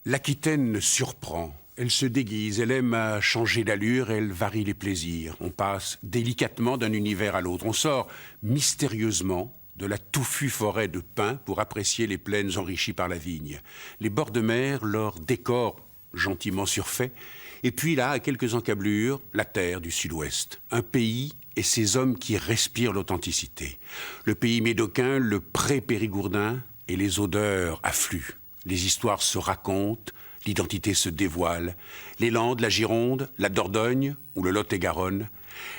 L'Aquitaine surprend. Elle se déguise, elle aime à changer d'allure, elle varie les plaisirs. On passe délicatement d'un univers à l'autre. On sort mystérieusement de la touffue forêt de pins pour apprécier les plaines enrichies par la vigne. Les bords de mer, leur décor gentiment surfait. Et puis là, à quelques encablures, la terre du sud-ouest. Un pays et ses hommes qui respirent l'authenticité. Le pays médocain, le pré périgourdin et les odeurs affluent. Les histoires se racontent, l'identité se dévoile. Les Landes, la Gironde, la Dordogne ou le Lot-et-Garonne.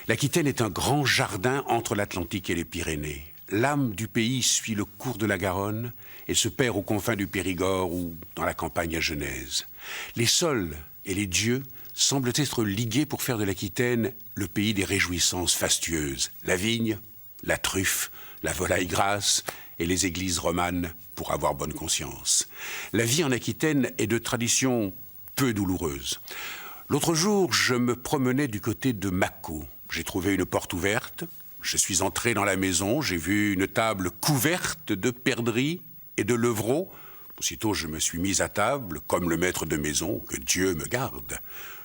L'Aquitaine est un grand jardin entre l'Atlantique et les Pyrénées. L'âme du pays suit le cours de la Garonne et se perd aux confins du Périgord ou dans la campagne à Genèse. Les sols et les dieux semblent être ligués pour faire de l'Aquitaine le pays des réjouissances fastueuses. La vigne, la truffe, la volaille grasse et les églises romanes pour avoir bonne conscience. La vie en Aquitaine est de tradition peu douloureuse. L'autre jour, je me promenais du côté de Mâcon. J'ai trouvé une porte ouverte. Je suis entré dans la maison. J'ai vu une table couverte de perdrix et de levreaux. Aussitôt, je me suis mis à table, comme le maître de maison, que Dieu me garde.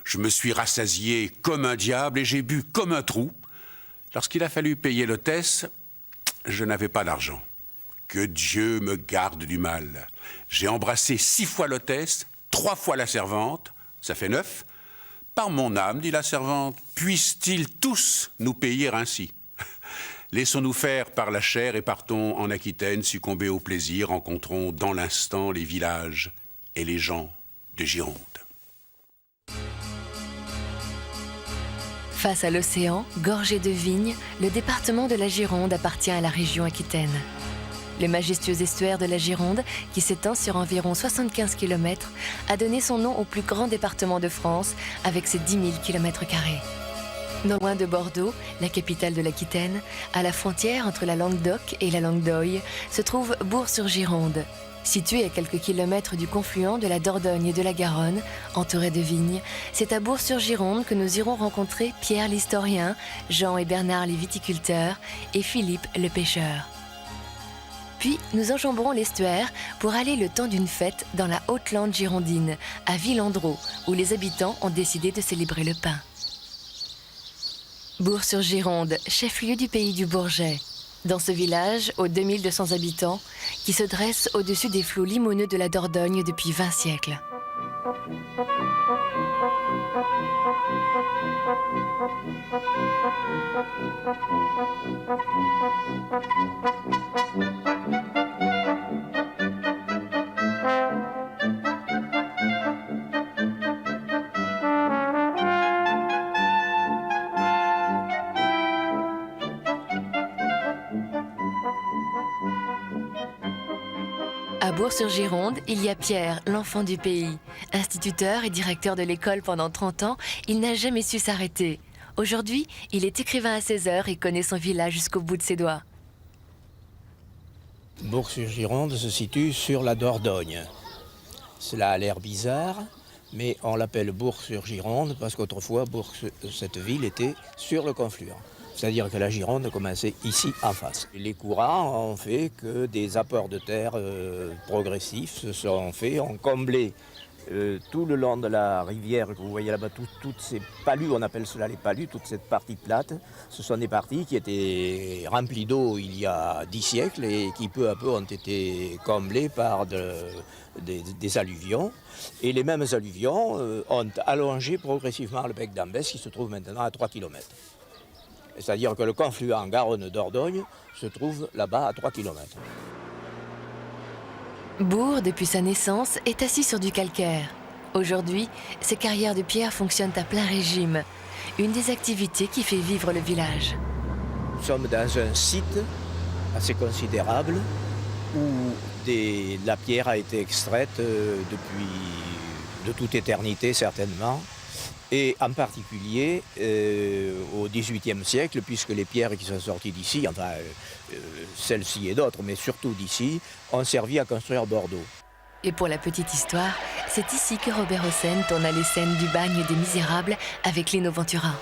Je me suis rassasié comme un diable et j'ai bu comme un trou. Lorsqu'il a fallu payer l'hôtesse, je n'avais pas d'argent. Que Dieu me garde du mal. J'ai embrassé 6 fois l'hôtesse, 3 fois la servante, ça fait 9. Par mon âme, dit la servante, puissent-ils tous nous payer ainsi? Laissons-nous faire par la chair et partons en Aquitaine, succomber au plaisir, rencontrons dans l'instant les villages et les gens de Gironde. Face à l'océan, gorgé de vignes, le département de la Gironde appartient à la région aquitaine. Le majestueux estuaire de la Gironde, qui s'étend sur environ 75 km, a donné son nom au plus grand département de France, avec ses 10 000 km². Non loin de Bordeaux, la capitale de l'Aquitaine, à la frontière entre la Languedoc et la Languedoy, se trouve Bourg-sur-Gironde. Situé à quelques kilomètres du confluent de la Dordogne et de la Garonne, entouré de vignes, c'est à Bourg-sur-Gironde que nous irons rencontrer Pierre l'historien, Jean et Bernard les viticulteurs et Philippe le pêcheur. Puis nous enjamberons l'estuaire pour aller le temps d'une fête dans la Haute-Lande girondine, à Villandreau, où les habitants ont décidé de célébrer le pain. Bourg-sur-Gironde, chef-lieu du pays du Bourget. Dans ce village, aux 2200 habitants, qui se dresse au-dessus des flots limoneux de la Dordogne depuis 20 siècles. À Bourg-sur-Gironde, il y a Pierre, l'enfant du pays. Instituteur et directeur de l'école pendant 30 ans, il n'a jamais su s'arrêter. Aujourd'hui, il est écrivain à 16 heures et connaît son village jusqu'au bout de ses doigts. Bourg-sur-Gironde se situe sur la Dordogne. Cela a l'air bizarre, mais on l'appelle Bourg-sur-Gironde parce qu'autrefois, cette ville était sur le confluent. C'est-à-dire que la Gironde commençait ici en face. Les courants ont fait que des apports de terre progressifs se sont faits, ont comblé tout le long de la rivière que vous voyez là-bas, toutes ces palus, on appelle cela les palus, toute cette partie plate. Ce sont des parties qui étaient remplies d'eau il y a 10 siècles et qui peu à peu ont été comblées par des alluvions. Et les mêmes alluvions ont allongé progressivement le bec d'Ambès qui se trouve maintenant à 3 km. C'est-à-dire que le confluent Garonne-Dordogne se trouve là-bas à 3 km. Bourg, depuis sa naissance, est assis sur du calcaire. Aujourd'hui, ces carrières de pierre fonctionnent à plein régime. Une des activités qui fait vivre le village. Nous sommes dans un site assez considérable où la pierre a été extraite depuis de toute éternité certainement. Et en particulier au XVIIIe siècle, puisque les pierres qui sont sorties d'ici, enfin celles-ci et d'autres, mais surtout d'ici, ont servi à construire Bordeaux. Et pour la petite histoire, c'est ici que Robert Hossein tourna les scènes du bagne des Misérables avec Lino Ventura.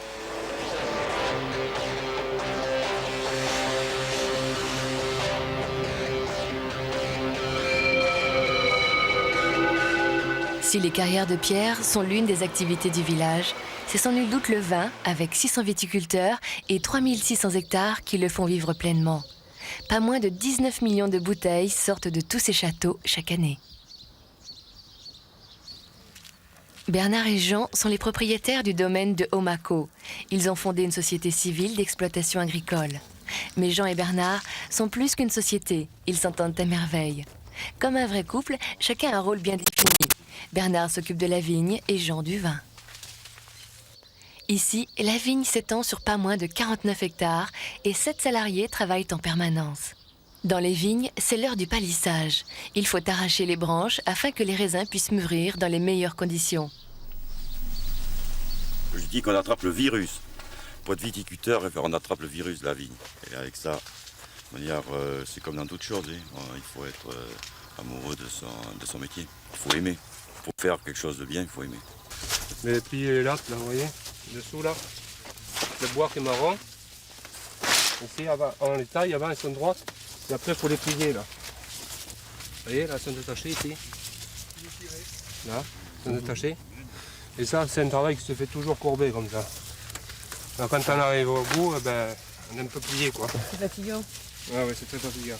Si les carrières de pierre sont l'une des activités du village, c'est sans nul doute le vin, avec 600 viticulteurs et 3600 hectares qui le font vivre pleinement. Pas moins de 19 millions de bouteilles sortent de tous ces châteaux chaque année. Bernard et Jean sont les propriétaires du domaine de Omako. Ils ont fondé une société civile d'exploitation agricole. Mais Jean et Bernard sont plus qu'une société, ils s'entendent à merveille. Comme un vrai couple, chacun a un rôle bien défini. Bernard s'occupe de la vigne et Jean du vin. Ici, la vigne s'étend sur pas moins de 49 hectares et 7 salariés travaillent en permanence. Dans les vignes, c'est l'heure du palissage. Il faut arracher les branches afin que les raisins puissent mûrir dans les meilleures conditions. Je dis qu'on attrape le virus. Pour être viticulteur, on attrape le virus de la vigne. Et avec ça, c'est comme dans toutes choses. Il faut être amoureux de son métier. Il faut aimer. Pour faire quelque chose de bien, il faut aimer. Mais plier les lattes, là, vous voyez, dessous, là, le bois qui est marron. Ici, on les taille, avant, elles sont droites. Et après, il faut les plier, là. Vous voyez, là, elles sont détachées, ici. Là, elles sont détachées. Et ça, c'est un travail qui se fait toujours courber, comme ça. Alors, quand on arrive au bout, on aime pas plier, quoi. C'est fatigant. Ah oui, c'est très fatigant.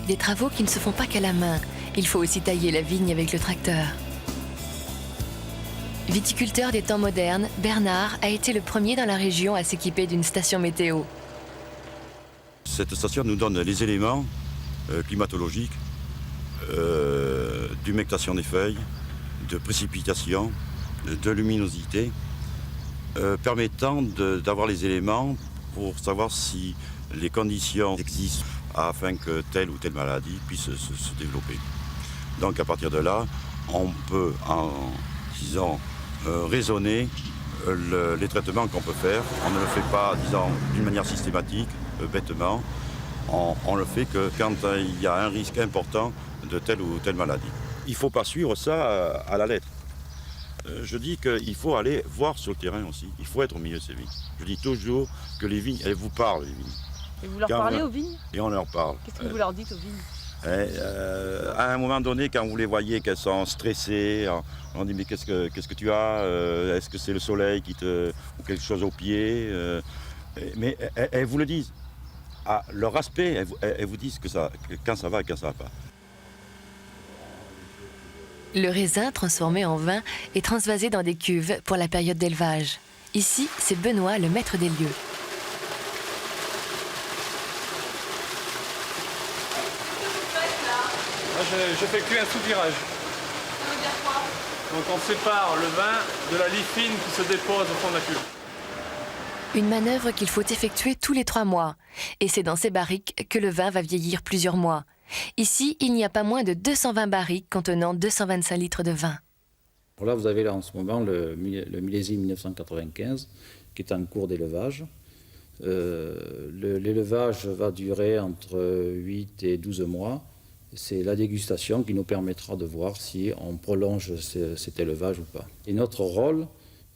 Des travaux qui ne se font pas qu'à la main. Il faut aussi tailler la vigne avec le tracteur. Viticulteur des temps modernes, Bernard a été le premier dans la région à s'équiper d'une station météo. Cette station nous donne les éléments climatologiques, d'humectation des feuilles, de précipitation, de luminosité, permettant d'avoir les éléments pour savoir si les conditions existent afin que telle ou telle maladie puisse se développer. Donc à partir de là, on peut, raisonner les traitements qu'on peut faire. On ne le fait pas, d'une manière systématique, bêtement. On le fait que quand il y a un risque important de telle ou telle maladie. Il ne faut pas suivre ça à la lettre. Je dis qu'il faut aller voir sur le terrain aussi. Il faut être au milieu de ces vignes. Je dis toujours que les vignes, elles vous parlent, les vignes. Et vous leur parlez aux vignes? Et on leur parle. Qu'est-ce que vous leur dites aux vignes? À un moment donné, quand vous les voyez qu'elles sont stressées, on dit mais qu'est-ce que tu as? Est-ce que c'est le soleil ou quelque chose au pied? Mais elles vous le disent. À leur aspect, elles vous disent que quand ça va et quand ça va pas. Le raisin, transformé en vin, est transvasé dans des cuves pour la période d'élevage. Ici, c'est Benoît, le maître des lieux. Je fais cuire un soupirage. Ça veut dire quoi? Donc on sépare le vin de la lie fine qui se dépose au fond de la cuve. Une manœuvre qu'il faut effectuer tous les 3 mois. Et c'est dans ces barriques que le vin va vieillir plusieurs mois. Ici, il n'y a pas moins de 220 barriques contenant 225 litres de vin. Là, vous avez là en ce moment le millésime 1995 qui est en cours d'élevage. L'élevage va durer entre 8 et 12 mois. C'est la dégustation qui nous permettra de voir si on prolonge cet élevage ou pas. Et notre rôle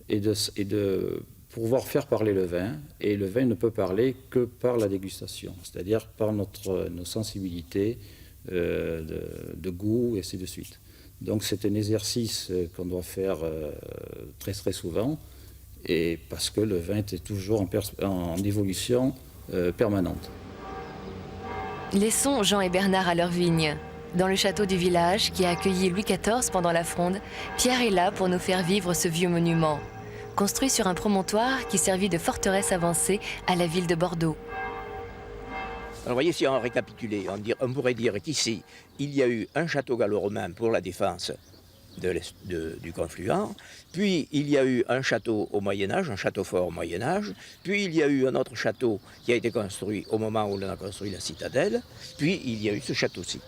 est de pouvoir faire parler le vin, et le vin ne peut parler que par la dégustation, c'est-à-dire par nos sensibilités de goût, et ainsi de suite. Donc c'est un exercice qu'on doit faire très très souvent, et parce que le vin est toujours en évolution permanente. Laissons Jean et Bernard à leur vigne. Dans le château du village, qui a accueilli Louis XIV pendant la Fronde, Pierre est là pour nous faire vivre ce vieux monument. Construit sur un promontoire qui servit de forteresse avancée à la ville de Bordeaux. Alors, vous voyez, si on récapitulait, on pourrait dire qu'ici, il y a eu un château gallo-romain pour la défense du confluent, puis il y a eu un château au Moyen-Âge, un château fort au Moyen-Âge, puis il y a eu un autre château qui a été construit au moment où l'on a construit la citadelle, puis il y a eu ce château-ci.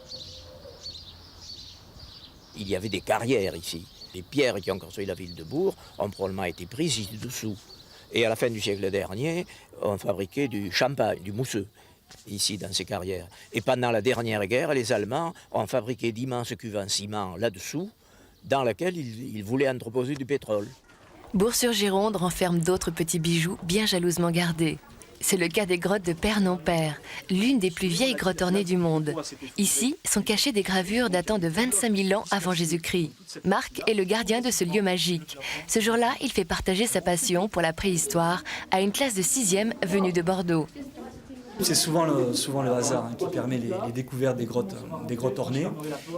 Il y avait des carrières ici. Les pierres qui ont construit la ville de Bourg ont probablement été prises ici dessous. Et à la fin du siècle dernier, on fabriquait du champagne, du mousseux, ici dans ces carrières. Et pendant la dernière guerre, les Allemands ont fabriqué d'immenses cuves en ciment là-dessous, dans laquelle il voulait entreposer du pétrole. Bourg-sur-Gironde renferme d'autres petits bijoux bien jalousement gardés. C'est le cas des grottes de Père-non-Père, l'une des plus vieilles grottes ornées du monde. Ici sont cachées des gravures datant de 25 000 ans avant Jésus-Christ. Marc est le gardien de ce lieu magique. Ce jour-là, il fait partager sa passion pour la préhistoire à une classe de 6e venue de Bordeaux. C'est souvent le hasard qui permet les découvertes des grottes ornées.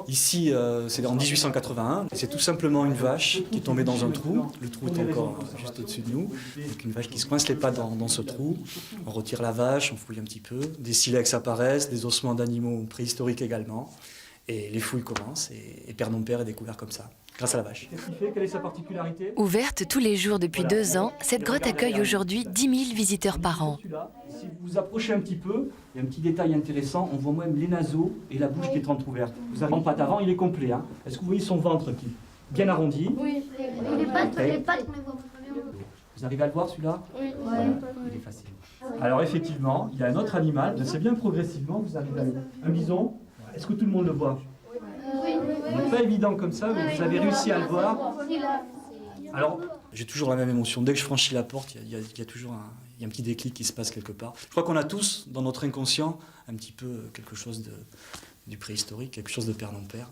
Ici, c'est en 1881. C'est tout simplement une vache qui est tombée dans un trou. Le trou est encore juste au-dessus de nous. Donc une vache qui se coince les pattes dans ce trou. On retire la vache, on fouille un petit peu. Des silex apparaissent, des ossements d'animaux préhistoriques également. Et les fouilles commencent et Père-non-Père est découvert comme ça, grâce à la vache. Quelle est sa particularité ? Ouverte tous les jours depuis 2 ans, cette grotte accueille aujourd'hui 10 000 visiteurs par an. Si vous vous approchez un petit peu, il y a un petit détail intéressant, on voit même les naseaux et la bouche qui est entrouverte. Vous arrivez en patte avant, il est complet. Hein. Est-ce que vous voyez son ventre qui est bien arrondi ? Oui, les pattes, mais vous pouvez voir très bien. Vous arrivez à le voir celui-là ? Oui. Il est facile. Alors effectivement, il y a un autre animal, c'est bien progressivement, vous arrivez à le... Un bison. Est-ce que tout le monde le voit ? Oui. Il n'est pas évident comme ça, mais vous avez réussi à le voir. Alors, j'ai toujours la même émotion. Dès que je franchis la porte, il y a toujours un petit déclic qui se passe quelque part. Je crois qu'on a tous, dans notre inconscient, un petit peu quelque chose du préhistorique, quelque chose de Père-non-Père.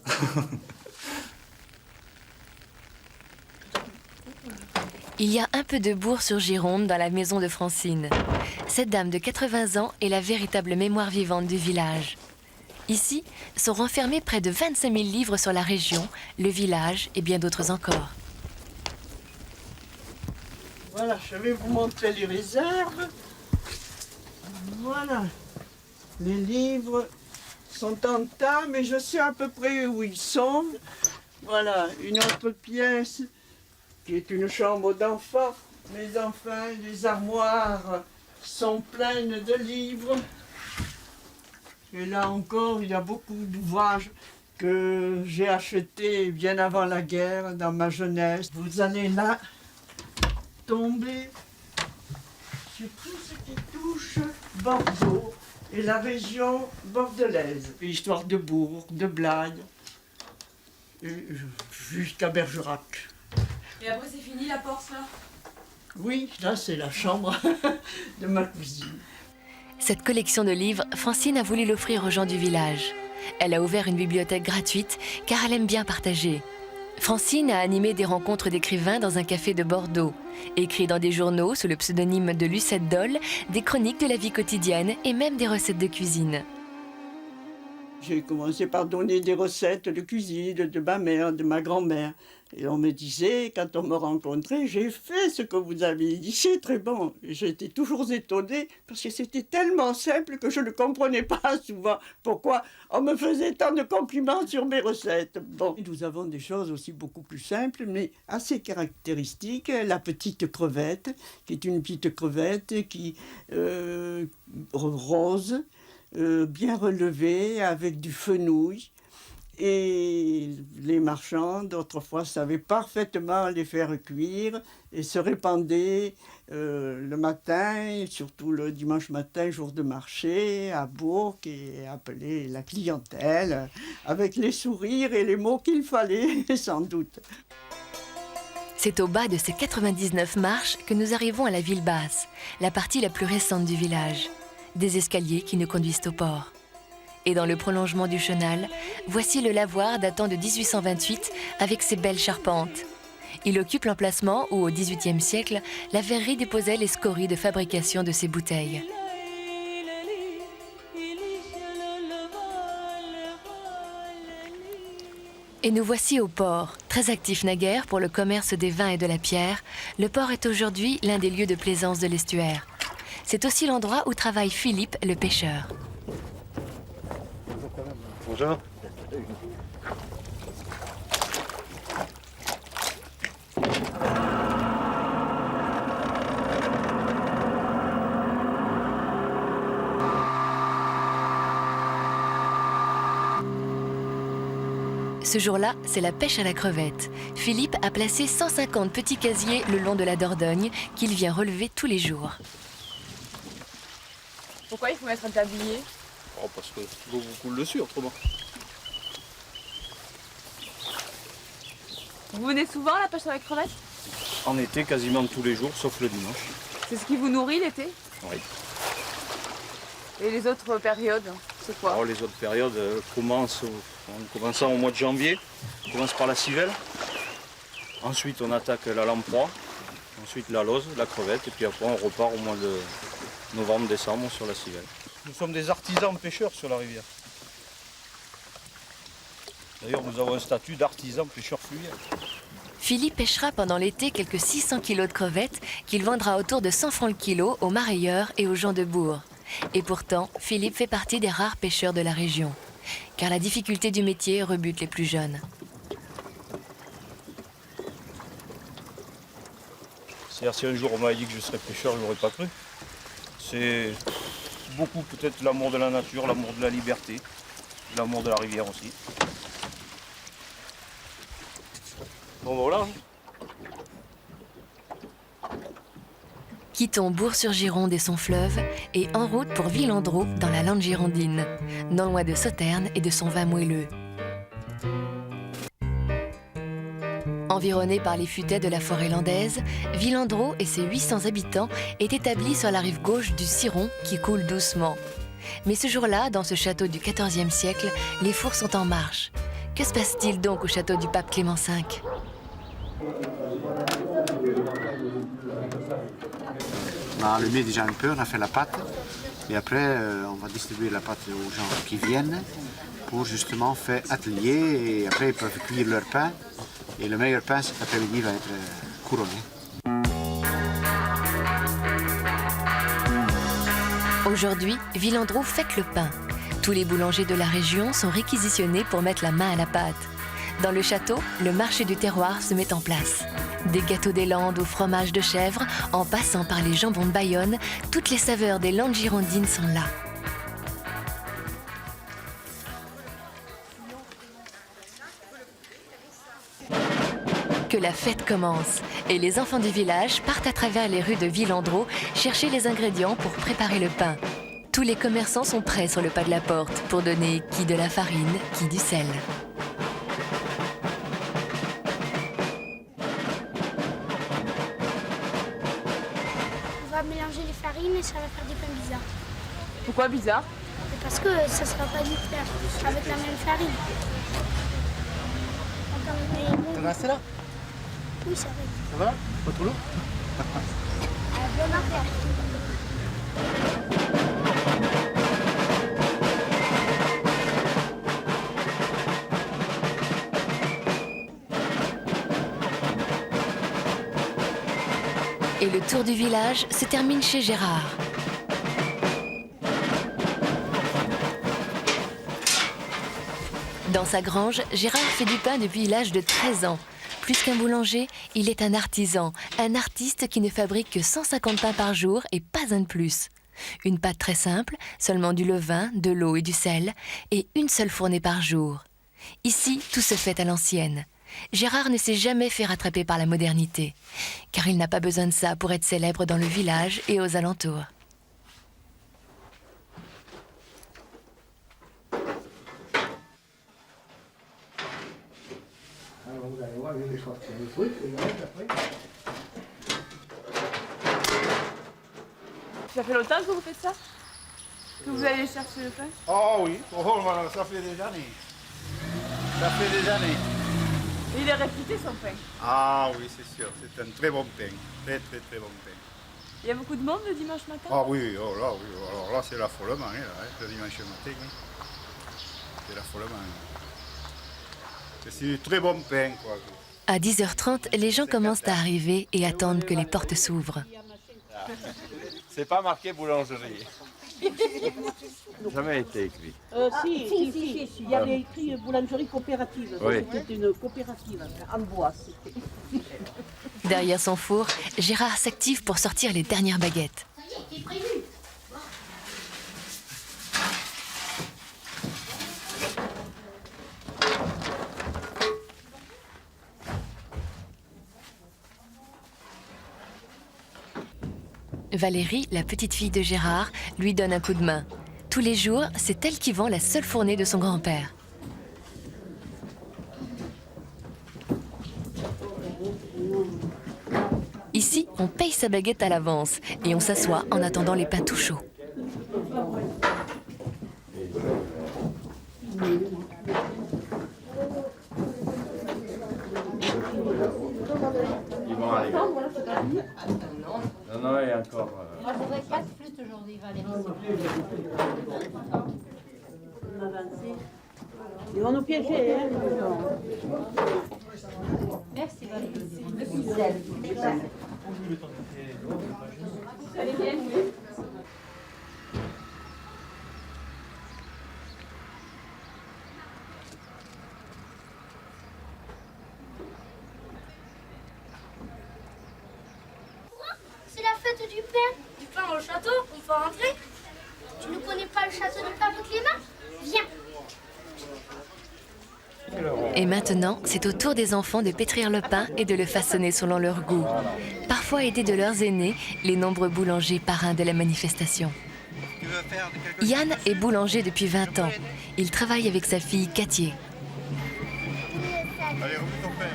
Il y a un peu de Bourg-sur-Gironde dans la maison de Francine. Cette dame de 80 ans est la véritable mémoire vivante du village. Ici sont renfermés près de 25 000 livres sur la région, le village et bien d'autres encore. Voilà, je vais vous montrer les réserves. Voilà. Les livres sont en tas, mais je sais à peu près où ils sont. Voilà, une autre pièce qui est une chambre d'enfants. Mais enfin, les armoires sont pleines de livres. Et là encore, il y a beaucoup d'ouvrages que j'ai achetés bien avant la guerre, dans ma jeunesse. Vous allez là tomber sur tout ce qui touche Bordeaux et la région bordelaise. L'histoire de Bourg, de Blaye, jusqu'à Bergerac. Et après, c'est fini la porte là ? Oui, là c'est la chambre de ma cousine. Cette collection de livres, Francine a voulu l'offrir aux gens du village. Elle a ouvert une bibliothèque gratuite car elle aime bien partager. Francine a animé des rencontres d'écrivains dans un café de Bordeaux, écrit dans des journaux sous le pseudonyme de Lucette Dole, des chroniques de la vie quotidienne et même des recettes de cuisine. J'ai commencé par donner des recettes de cuisine de ma mère, de ma grand-mère. Et on me disait, quand on me rencontrait, j'ai fait ce que vous avez dit, c'est très bon. J'étais toujours étonnée parce que c'était tellement simple que je ne comprenais pas souvent pourquoi on me faisait tant de compliments sur mes recettes. Bon, nous avons des choses aussi beaucoup plus simples, mais assez caractéristiques. La petite crevette, qui est une petite crevette qui rose, bien relevée, avec du fenouil. Et les marchands, d'autrefois, savaient parfaitement les faire cuire et se répandaient le matin, surtout le dimanche matin, jour de marché, à Bourg, et appeler la clientèle avec les sourires et les mots qu'il fallait, sans doute. C'est au bas de ces 99 marches que nous arrivons à la ville basse, la partie la plus récente du village. Des escaliers qui nous conduisent au port. Et dans le prolongement du chenal, voici le lavoir datant de 1828 avec ses belles charpentes. Il occupe l'emplacement où, au XVIIIe siècle, la verrerie déposait les scories de fabrication de ses bouteilles. Et nous voici au port. Très actif naguère pour le commerce des vins et de la pierre, le port est aujourd'hui l'un des lieux de plaisance de l'estuaire. C'est aussi l'endroit où travaille Philippe, le pêcheur. Bonjour. Ce jour-là, c'est la pêche à la crevette. Philippe a placé 150 petits casiers le long de la Dordogne qu'il vient relever tous les jours. Pourquoi il faut mettre un tablier ? Oh, parce que l'eau vous coule dessus autrement. Vous venez souvent à la pêche avec crevettes? En été, quasiment tous les jours, sauf le dimanche. C'est ce qui vous nourrit l'été? Oui. Et les autres périodes, c'est quoi? Alors, les autres périodes commencent en commençant au mois de janvier. On commence par la civelle. Ensuite, on attaque la lamproie. Ensuite, la lauze, la crevette. Et puis après, on repart au mois de novembre-décembre sur la civelle. Nous sommes des artisans pêcheurs sur la rivière. D'ailleurs, nous avons un statut d'artisan pêcheur fluvial. Philippe pêchera pendant l'été quelques 600 kilos de crevettes qu'il vendra autour de 100 francs le kilo aux marailleurs et aux gens de bourg. Et pourtant, Philippe fait partie des rares pêcheurs de la région. Car la difficulté du métier rebute les plus jeunes. C'est-à-dire, si un jour on m'avait dit que je serais pêcheur, je n'aurais pas cru. C'est beaucoup peut-être l'amour de la nature, l'amour de la liberté, l'amour de la rivière aussi. Bon voilà. Quittons Bourg-sur-Gironde et son fleuve et en route pour Villandreau dans la lande girondine, non loin de Sauternes et de son vin moelleux. Environné par les futaies de la forêt landaise, Villandreau et ses 800 habitants est établi sur la rive gauche du Ciron qui coule doucement. Mais ce jour-là, dans ce château du XIVe siècle, les fours sont en marche. Que se passe-t-il donc au château du pape Clément V ? On a allumé déjà un peu, on a fait la pâte. Et après, on va distribuer la pâte aux gens qui viennent pour justement faire atelier. Et après, ils peuvent cuire leur pain. Et le meilleur pain cet après-midi va être couronné. Aujourd'hui, Villandreau fête le pain. Tous les boulangers de la région sont réquisitionnés pour mettre la main à la pâte. Dans le château, le marché du terroir se met en place. Des gâteaux des Landes au fromage de chèvre, en passant par les jambons de Bayonne, toutes les saveurs des Landes girondines sont là. Que la fête commence et les enfants du village partent à travers les rues de Villandreau chercher les ingrédients pour préparer le pain. Tous les commerçants sont prêts sur le pas de la porte pour donner qui de la farine, qui du sel. On va mélanger les farines et ça va faire des pains bizarres. Pourquoi bizarre? Parce que ça ne sera pas du faire avec la même farine. Tu restes là? Oui, ça va. Ça va? Pas trop lourd? Bonne affaire. Et le tour du village se termine chez Gérard. Dans sa grange, Gérard fait du pain depuis l'âge de 13 ans. Plus qu'un boulanger, il est un artisan, un artiste qui ne fabrique que 150 pains par jour et pas un de plus. Une pâte très simple, seulement du levain, de l'eau et du sel, et une seule fournée par jour. Ici, tout se fait à l'ancienne. Gérard ne s'est jamais fait rattraper par la modernité, car il n'a pas besoin de ça pour être célèbre dans le village et aux alentours. Ça fait longtemps que vous faites ça? Que vous allez chercher le pain? Oh oui, ça fait des années. Ça fait des années. Et il est réputé son pain. Ah oui, c'est sûr, c'est un très bon pain. Très très très bon pain. Il y a beaucoup de monde le dimanche matin? Ah oui, oh là, oui. Alors là c'est l'affolement, hein, le dimanche matin. Oui. C'est l'affolement. C'est du très bon pain, quoi. À 10h30, les gens commencent à arriver et attendent que les portes s'ouvrent. C'est pas marqué boulangerie. Jamais été écrit. Si. Il y avait écrit boulangerie coopérative. Oui. C'était une coopérative en bois. Derrière son four, Gérard s'active pour sortir les dernières baguettes. Valérie, la petite fille de Gérard, lui donne un coup de main. Tous les jours, c'est elle qui vend la seule fournée de son grand-père. on paye sa baguette à l'avance et on s'assoit en attendant les pains tout chauds. Ils vont arriver. Non, il y a encore... Moi, je voudrais 4 flûtes aujourd'hui, Valérie. On avance. Ils vont nous piéger, hein. Merci, Valérie. Allez bien. C'est la fête du pain. Du pain au château, on peut rentrer. Tu ne connais pas le château de Pape Clément? Viens. Et maintenant, c'est au tour des enfants de pétrir le pain et de le façonner selon leur goût. Parfois aidés de leurs aînés, les nombreux boulangers parrains de la manifestation. Yann est boulanger depuis 20 ans. Il travaille avec sa fille Cathier. Allez, remets ton pain,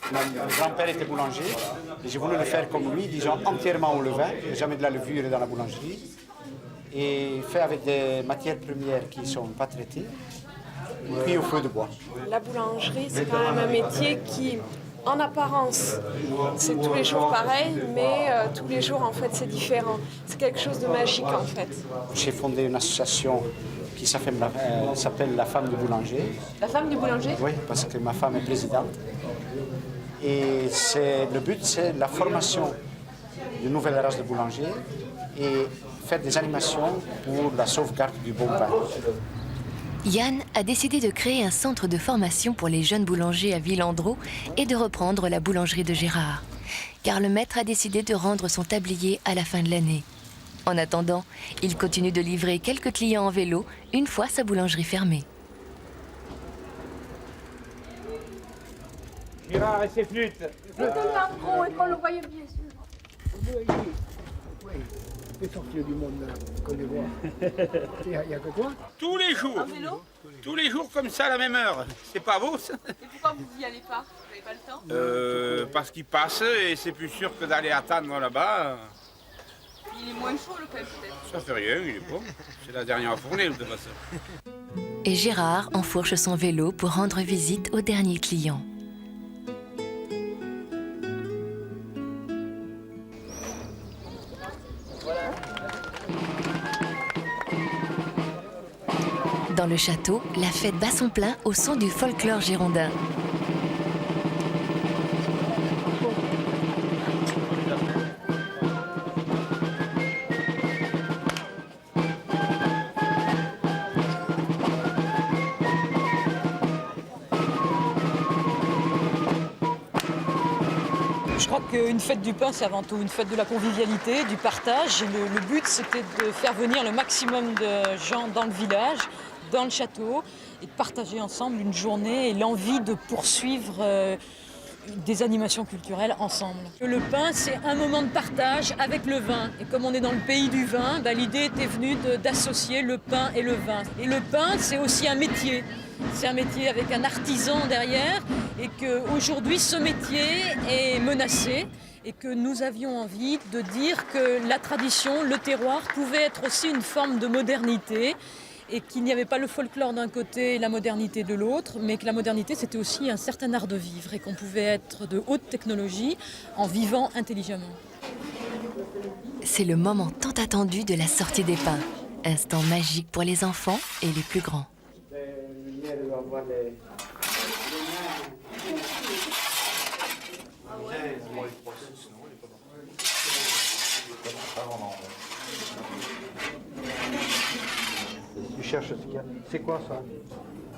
Mon grand-père était boulanger et j'ai voulu le faire comme lui, disons entièrement au levain, jamais de la levure dans la boulangerie, et fait avec des matières premières qui ne sont pas traitées, puis au feu de bois. La boulangerie, c'est quand même un métier qui, en apparence, c'est tous les jours pareil, mais tous les jours, en fait, c'est différent. C'est quelque chose de magique, en fait. J'ai fondé une association qui s'appelle la Femme du Boulanger. La Femme du Boulanger? Oui, parce que ma femme est présidente. Et le but, c'est la formation d'une nouvelle race de boulangers et faire des animations pour la sauvegarde du bon pain. Yann a décidé de créer un centre de formation pour les jeunes boulangers à Villandreau et de reprendre la boulangerie de Gérard. Car le maître a décidé de rendre son tablier à la fin de l'année. En attendant, il continue de livrer quelques clients en vélo une fois sa boulangerie fermée. Gérard et ses flûtes. Le temps gros et qu'on le voyait bien sûr. Oui, c'est sortir du monde là, qu'on les voit. Il n'y a que toi. Tous les jours. En vélo? Tous les jours comme ça à la même heure. C'est pas beau ça? Et pourquoi vous n'y allez pas? Vous n'avez pas le temps? Parce qu'il passe et c'est plus sûr que d'aller attendre là-bas. Il est moins chaud le pain peut-être. Ça fait rien, il est bon. C'est la dernière fournée de toute façon. Et Gérard enfourche son vélo pour rendre visite aux derniers clients. Dans le château, la fête bat son plein au son du folklore girondin. Je crois qu'une fête du pain, c'est avant tout une fête de la convivialité, du partage. Le but, c'était de faire venir le maximum de gens dans le village, dans le château, et de partager ensemble une journée et l'envie de poursuivre des animations culturelles ensemble. Le pain, c'est un moment de partage avec le vin. Et comme on est dans le pays du vin, l'idée était venue d'associer le pain et le vin. Et le pain, c'est aussi un métier. C'est un métier avec un artisan derrière et qu'aujourd'hui, ce métier est menacé et que nous avions envie de dire que la tradition, le terroir, pouvait être aussi une forme de modernité et qu'il n'y avait pas le folklore d'un côté et la modernité de l'autre, mais que la modernité, c'était aussi un certain art de vivre et qu'on pouvait être de haute technologie en vivant intelligemment. C'est le moment tant attendu de la sortie des pains. Instant magique pour les enfants et les plus grands. Tu cherches ce qu'il y a. C'est quoi ça?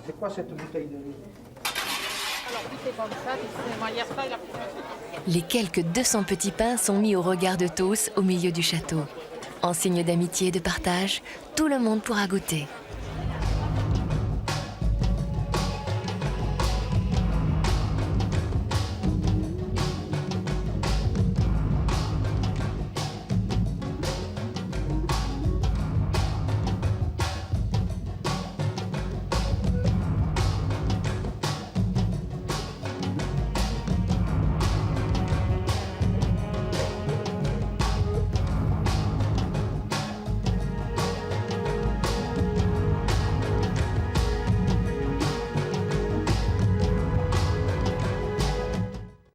C'est quoi cette bouteille de lait? Alors, puis c'est comme ça, c'est manière ça, il a plus. Les quelques 200 petits pains sont mis au regard de tous au milieu du château. En signe d'amitié et de partage, tout le monde pourra goûter.